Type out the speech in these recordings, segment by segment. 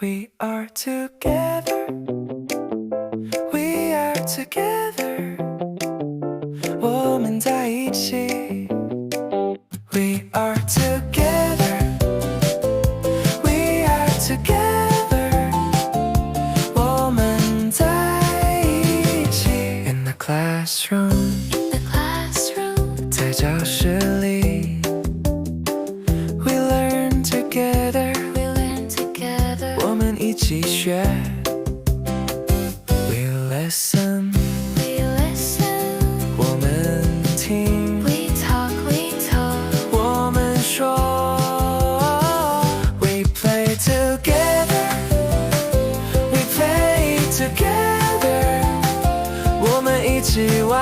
We are together. We are together. 我们在一起。We are together. We are together. 我们在一起。In the classroom.在教室里。We learn together. 我们一起学。We listen. 我们听。我们说。We play together. We play together. 我们一起玩。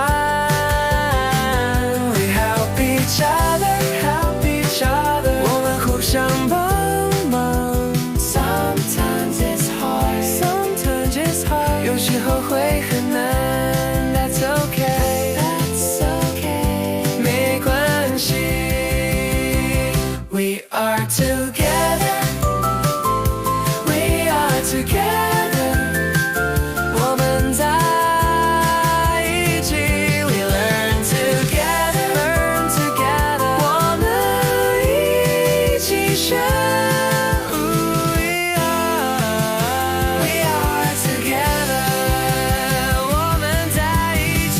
We help each other. Help each other. 我们互相帮忙。Sometimes it's hard. Sometimes it's hard. 有时候会很难。That's okay. That's okay. 没关系。We are together. We are together. 我们在一起。We learn together. Learn together. 我们一起学。We are together. 我们在一起。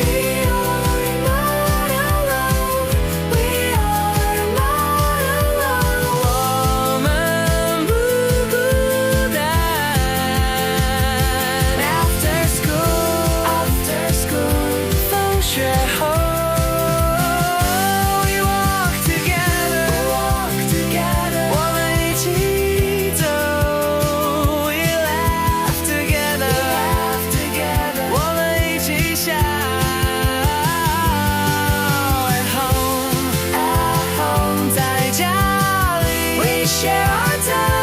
We are not alone. We are not alone. 我们不孤单。After school. 放学后。We walk together. 我们一起走。We laugh together. 我们一起笑。At home. 在家里。We share our time.